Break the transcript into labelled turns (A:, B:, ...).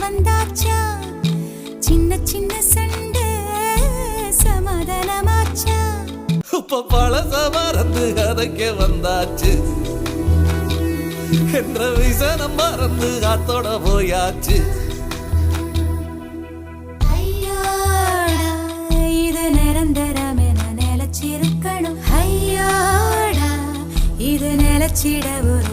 A: வந்தாச்சா சின்ன சின்ன சண்டை சமாதானமாச்சா
B: இப்ப பழச மறந்து கதைக்க வந்தாச்சு என்ற விசனம் மறந்து காத்தோட போயாச்சு
A: ஐயோடா இது நிரந்தரம் என நிலச்சிருக்கணும் ஐயோடா இது நிலச்சிட ஒரு